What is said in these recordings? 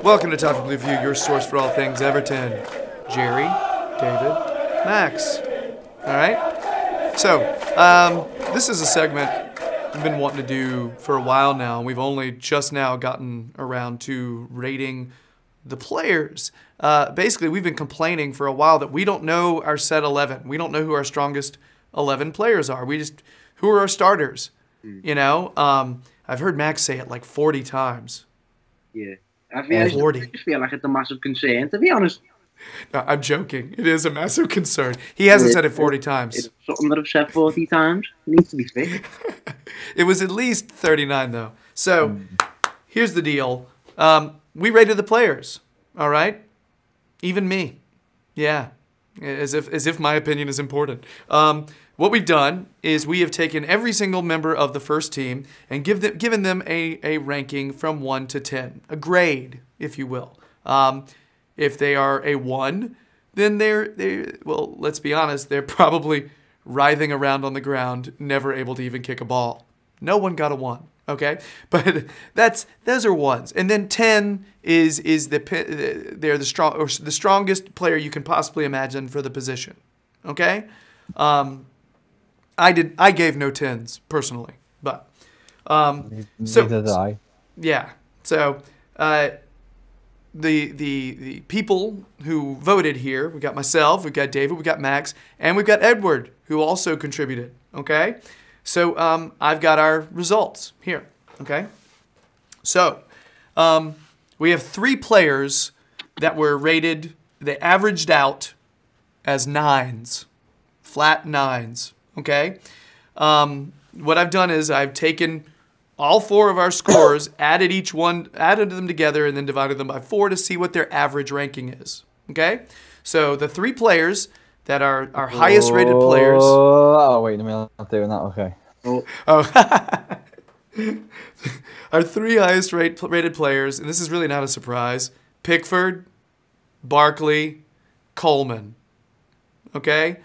Welcome to Toffee Blue View, your source for all things Everton. Gerry, David, Max. All right? So, this is a segment we've been wanting to do for a while now. We've only just now gotten around to rating the players. Basically, we've been complaining for a while that we don't know our set 11. We don't know who our strongest 11 players are. Who are our starters? You know? I've heard Max say it like 40 times. Yeah. I just feel like it's a massive concern, to be honest. No, I'm joking. It is a massive concern. He hasn't said it 40 times. It's something that I've said 40 times. It needs to be fixed. It was at least 39, though. So, here's the deal. We rated the players, all right? Even me. Yeah. As if my opinion is important. What we've done is we have taken every single member of the first team and given them a ranking from 1 to 10, a grade, if you will. If they are a 1, then well, let's be honest, they're probably writhing around on the ground, never able to even kick a ball. No one got a 1, okay? But those are 1s. And then 10 is the strongest player you can possibly imagine for the position, okay? I gave no 10s personally, but neither did I. Yeah. So the people who voted here, we got myself, we got David, we got Max, and we've got Edward who also contributed. Okay. So I've got our results here. Okay. So we have 3 players that were rated. They averaged out as 9s, flat 9s. Okay, what I've done is I've taken all 4 of our scores, added them together, and then divided them by 4 to see what their average ranking is. Okay, so the 3 players that are our highest rated players. Oh, wait a minute, I'm not doing that. Okay. Our 3 highest rated players, and this is really not a surprise: Pickford, Barkley, Coleman. Okay,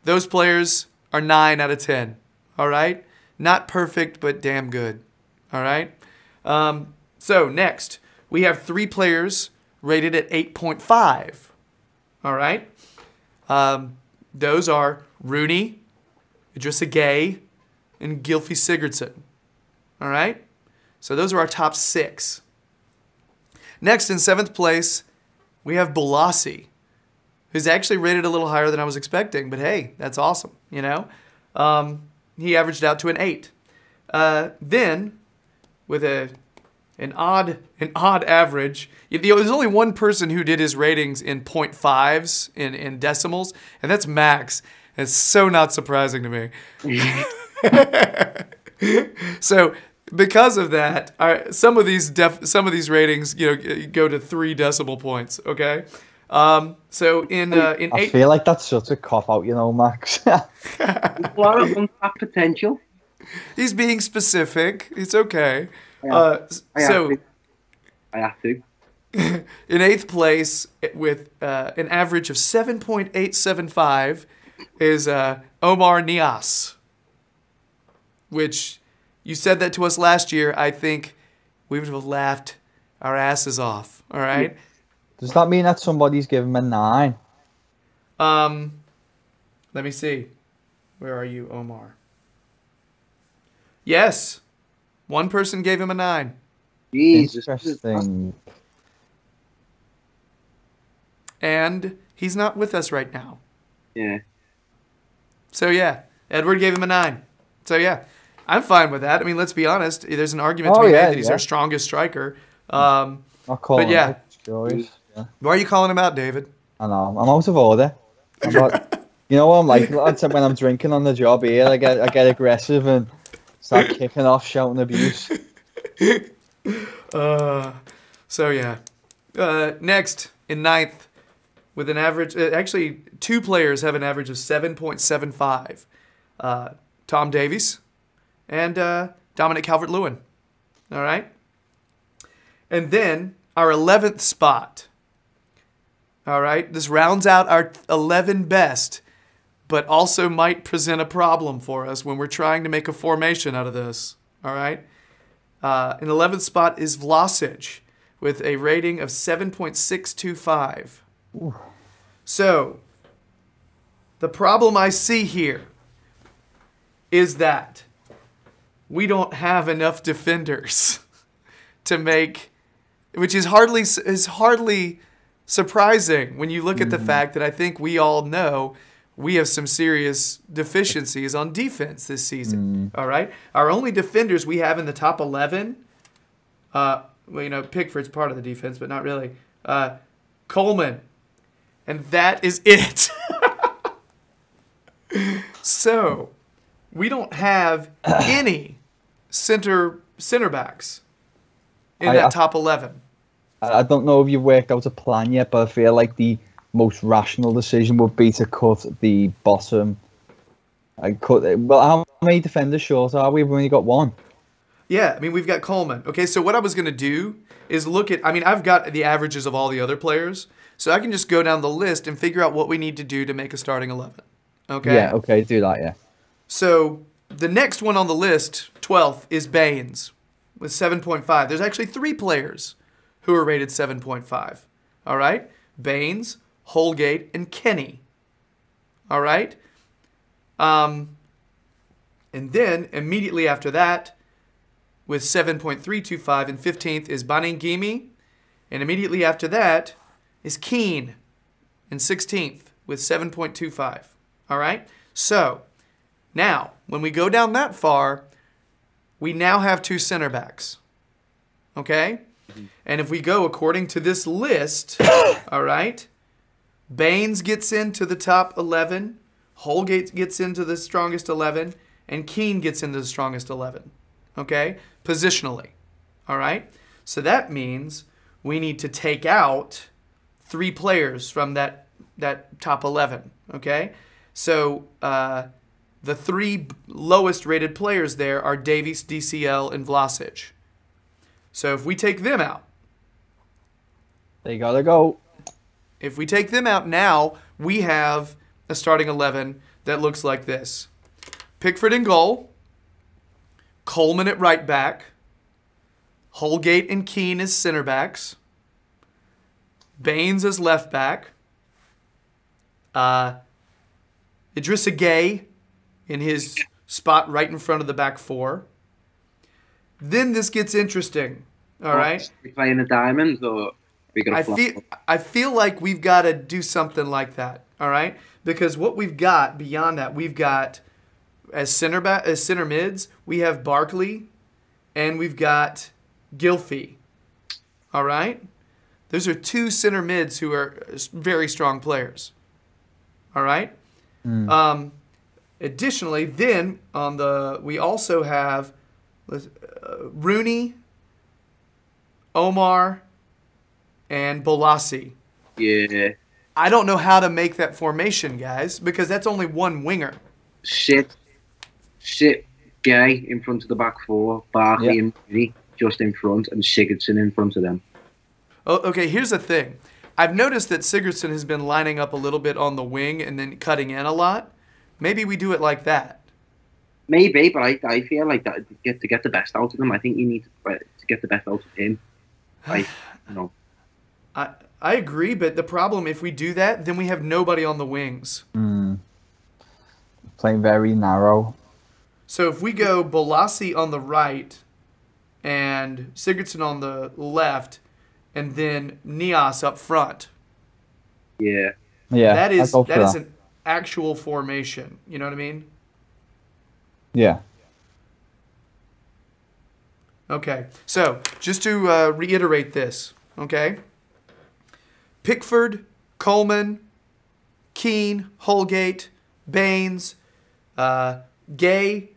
those players are 9 out of 10, all right? Not perfect, but damn good, all right? So next, we have 3 players rated at 8.5, all right? Those are Rooney, Idrissa Gueye, and Gylfi Sigurdsson, all right? So those are our top 6. Next, in 7th place, we have Bolasie, who's actually rated a little higher than I was expecting, but hey, that's awesome, you know? He averaged out to an 8. Then, with an odd average, there's only one person who did his ratings in 0.5s, in decimals, and that's Max. It's so not surprising to me. So, because of that, some of these ratings, go to 3 decimal points, okay? So in I feel like that's such a cop-out, Max. A lot of untapped potential. He's being specific. It's okay. I have to. In 8th place with an average of 7.875 is Omar Niasse, which you said that to us last year. I think we would have laughed our asses off. All right. Does that mean that somebody's given him a 9? Let me see. Where are you, Omar? Yes. One person gave him a 9. Jesus. Interesting. And he's not with us right now. Yeah. So, yeah. Edward gave him a 9. So, yeah. I'm fine with that. I mean, let's be honest. There's an argument to be made that he's our strongest striker. I'll call him yeah. Yeah. Why are you calling him out, David? I know. I'm out of order. I'm not, what I'm like? When I'm drinking on the job here, I get aggressive and start kicking off, shouting abuse. So, yeah. Next, in 9th, with an average... actually, 2 players have an average of 7.75. Tom Davies and Dominic Calvert-Lewin. All right? And then, our 11th spot... All right, this rounds out our 11 best, but also might present a problem for us when we're trying to make a formation out of this. All right, in 11th spot is Vlasic with a rating of 7.625. So, the problem I see here is that we don't have enough defenders to make, which is hardly surprising when you look at the fact that I think we all know we have some serious deficiencies on defense this season. All right, our only defenders we have in the top 11. Well, you know, Pickford's part of the defense, but not really. Coleman, and that is it. So, we don't have any center backs in that top 11. I don't know if you've worked out a plan yet, but I feel like the most rational decision would be to cut the bottom. Well, how many defenders short are we? We've only got one. Yeah, I mean, we've got Coleman. Okay, so what I was going to do is look at, I mean, I've got the averages of all the other players, so I can just go down the list and figure out what we need to do to make a starting 11. Okay? Yeah, okay, do that, yeah. So the next one on the list, 12th, is Baines with 7.5. There's actually 3 players who are rated 7.5. All right? Baines, Holgate, and Kenny. All right? And then immediately after that, with 7.325 and 15th is Baningimi. And immediately after that is Keane in 16th with 7.25. All right? So, now, when we go down that far, we now have 2 center backs. Okay? And if we go according to this list, all right, Baines gets into the top 11, Holgate gets into the strongest 11, and Keane gets into the strongest 11. Okay? Positionally. All right? So that means we need to take out 3 players from that top 11. Okay? So the 3 lowest rated players there are Davies, DCL, and Vlasic. So if we take them out. They gotta go. If we take them out now, we have a starting 11 that looks like this. Pickford in goal. Coleman at right back. Holgate and Keane as center backs. Baines as left back. Idrissa Gueye in his spot right in front of the back 4. Then this gets interesting. All right. We playing the diamonds, or we gonna? I feel like we've got to do something like that. All right, because what we've got beyond that, we've got as center mids, we have Barkley, and we've got Gylfi. All right, those are 2 center mids who are very strong players. All right. Additionally, then we also have Rooney, Omar, and Bolasie. Yeah. I don't know how to make that formation, guys, because that's only one winger. Shit. Guy in front of the back 4, Barkley and Rooney just in front, and Sigurdsson in front of them. Oh, okay, here's the thing. I've noticed that Sigurdsson has been lining up a little bit on the wing and then cutting in a lot. Maybe we do it like that. Maybe, but I feel like that to get the best out of him, I think you need to get the best out of him. I agree, but the problem, if we do that, then we have nobody on the wings. Playing very narrow. So if we go Bolasie on the right and Sigurdsson on the left, and then Nias up front. Yeah. That is an actual formation. You know what I mean? Yeah. Okay. So just to reiterate this, okay? Pickford, Coleman, Keane, Holgate, Baines, Gueye,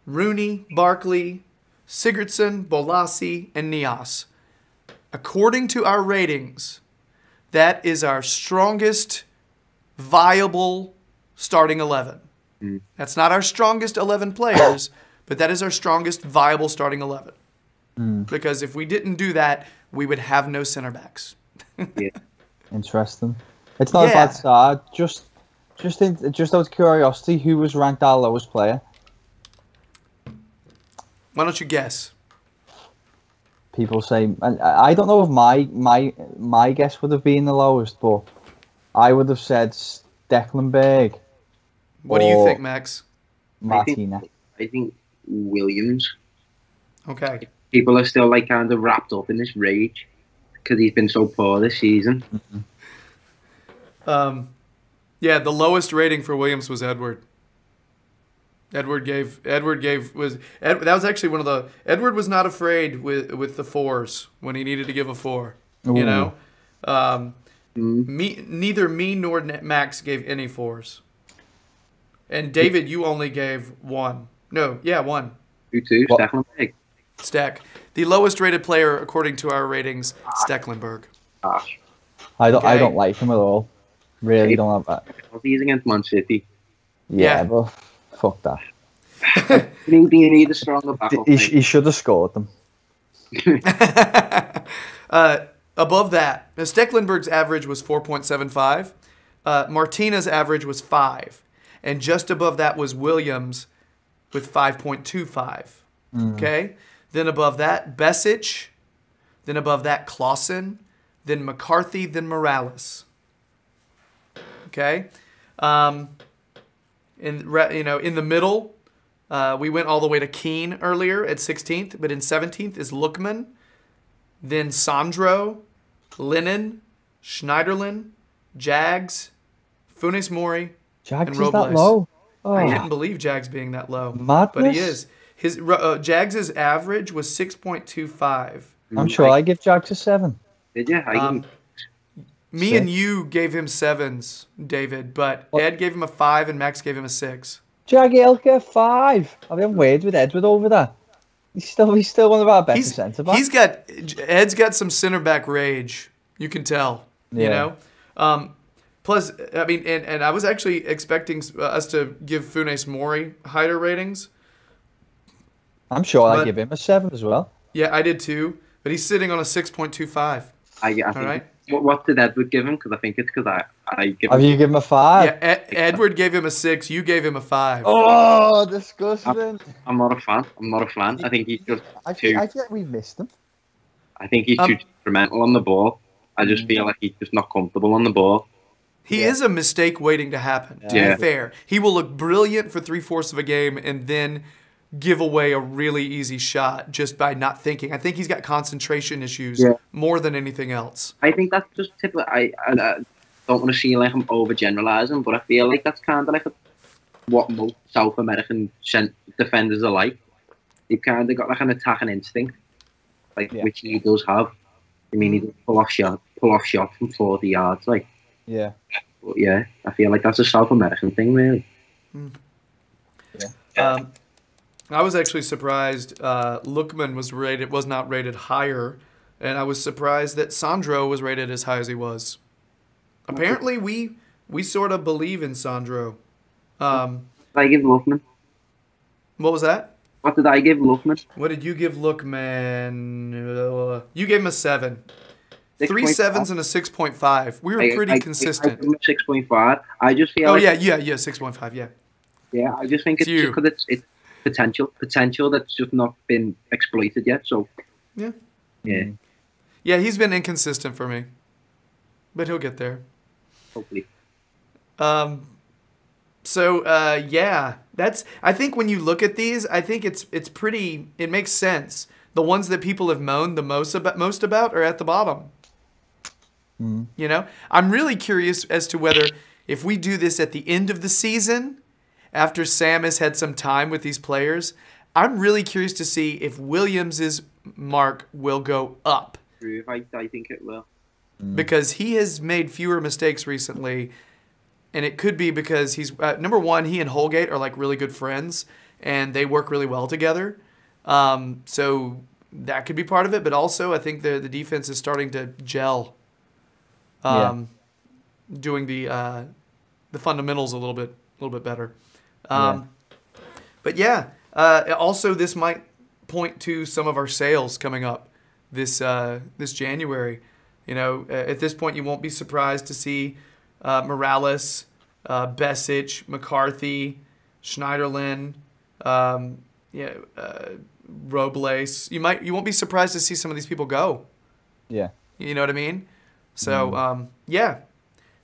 Rooney, Barkley, Sigurdsson, Bolasie, and Nias. According to our ratings, that is our strongest viable starting 11. That's not our strongest 11 players, but that is our strongest viable starting 11. Because if we didn't do that, we would have no center backs. Yeah. Interesting. It's not a bad start. Just out of curiosity, who was ranked our lowest player? Why don't you guess? people say, and I don't know if my guess would have been the lowest, but I would have said Stecklenburg What do you or think, Max? Martina. I think Williams. Okay. People are still like kind of wrapped up in this rage because he's been so poor this season. Yeah, the lowest rating for Williams was Edward. That was actually one of the Edward was not afraid with the fours when he needed to give a 4. You Ooh. know, neither me nor Max gave any 4s, and David, you only gave 1. No, yeah, 1. Who too? What? Stecklenburg. Steck, the lowest rated player according to our ratings, Stecklenburg. Gosh. I don't Okay. like him at all. Really don't have that. He's against Man City. Yeah, Yeah. but fuck that. You need a stronger backup. He should have scored them. Above that, now Stecklenburg's average was 4.75. Martina's average was 5. And just above that was Williams with 5.25. Okay? Then above that, Besic. Then above that, Clausen. Then McCarthy. Then Morales. Okay? In the middle, we went all the way to Keane earlier at 16th, but in 17th is Lookman, then Sandro, Lennon, Schneiderlin, Jags, Funes Mori, Jags and is Robles. that low? Oh, I didn't believe Jags being that low, madness. but he is. His Jags' average was 6.25. I'm sure I give Jags a 7. Did you? Me and you gave him 7s, David, but Ed gave him a 5 and Max gave him a 6. Jagielka 5. I've been weird with Edward over that. He's still one of our best centre backs. Ed's got some center back rage. You can tell. Yeah. You know. Plus, I mean, and I was actually expecting us to give Funes Mori higher ratings. I'm sure I give him a 7 as well. Yeah, I did too. But he's sitting on a 6.25. I think. All right. What did Edward give him? Because I think it's because I give Have him. you given him a 5? Yeah, Edward gave him a 6. You gave him a 5. Oh, disgusting. I'm not a fan. I think he's just I too. feel like we missed him. I think he's too temperamental on the ball. I just feel like he's just not comfortable on the ball. He is a mistake waiting to happen, to Yeah. be fair. He will look brilliant for 3/4 of a game and then give away a really easy shot just by not thinking. I think he's got concentration issues more than anything else. I think that's just typical. I don't want to seem like I'm overgeneralizing, but I feel like that's kind of like what most South American defenders are like. They've kind of got like an attacking instinct, which he does have. I mean, he does pull off shot from 40 yards, like. Yeah. But yeah, I feel like that's a South American thing, really. I was actually surprised Lookman was not rated higher, and I was surprised that Sandro was rated as high as he was. Apparently, we sort of believe in Sandro. I give Lookman. What was that? What did I give Lookman? What did you give Lookman? You gave him a 7. 3 6.5. 7s and a 6.5. We were pretty consistent. I give him 6.5. I just feel like... yeah, 6.5, yeah. Yeah, I just think it's just because it's potential that's just not been exploited yet, so... Yeah. Yeah. Yeah, he's been inconsistent for me. But he'll get there. Hopefully. That's. I think when you look at these, I think it makes sense. The ones that people have moaned the most about are at the bottom. You know, I'm really curious as to whether if we do this at the end of the season, after Sam has had some time with these players, I'm really curious to see if Williams's mark will go up. I think it will. Because he has made fewer mistakes recently, and it could be because he's number one. He and Holgate are like really good friends, and they work really well together. So that could be part of it, but also I think the defense is starting to gel. Doing the fundamentals a little bit better. But yeah, also this might point to some of our sales coming up this January. You know, at this point, you won't be surprised to see Morales, Besic, McCarthy, Schneiderlin, Robles. You won't be surprised to see some of these people go. Yeah. You know what I mean? So, yeah.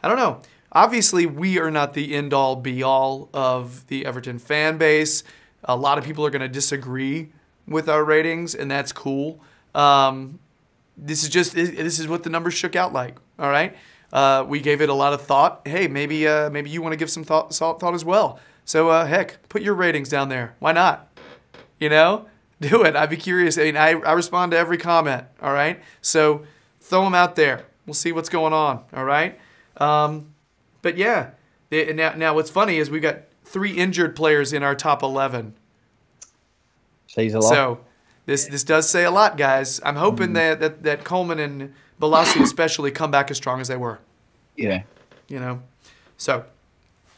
I don't know. Obviously, we are not the end-all, be-all of the Everton fan base. A lot of people are going to disagree with our ratings, and that's cool. This is what the numbers shook out like, all right? We gave it a lot of thought. Hey, maybe you want to give some thought as well. So, heck, put your ratings down there. Why not? You know? Do it. I'd be curious. I mean, I respond to every comment, all right? So throw them out there. We'll see what's going on, all right? But, yeah, now what's funny is we got 3 injured players in our top 11. Says a lot. So this does say a lot, guys. I'm hoping that Coleman and Balassi especially come back as strong as they were. Yeah. You know? So,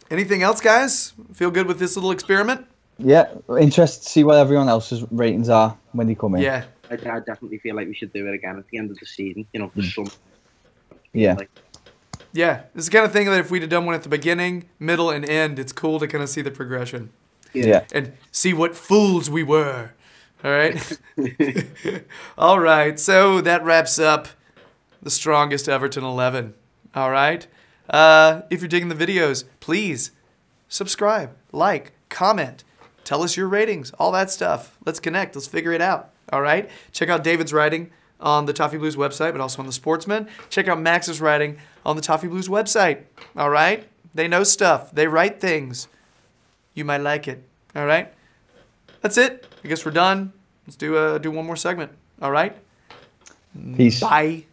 anything else, guys? Feel good with this little experiment? Yeah, interested to see what everyone else's ratings are when they come in. Yeah. I definitely feel like we should do it again at the end of the season. You know, for some. Yeah. Yeah, this is the kind of thing that if we'd have done one at the beginning, middle, and end, it's cool to kind of see the progression. Yeah. And see what fools we were. All right? All right, so that wraps up the strongest Everton 11. All right? If you're digging the videos, please subscribe, like, comment, tell us your ratings, all that stuff. Let's connect. Let's figure it out. All right? Check out David's writing on the Toffee Blues website, but also on the Sportsman. Check out Max's writing on the Toffee Blues website. All right? They know stuff. They write things. You might like it. All right? That's it. I guess we're done. Let's do one more segment. All right? Peace. Bye.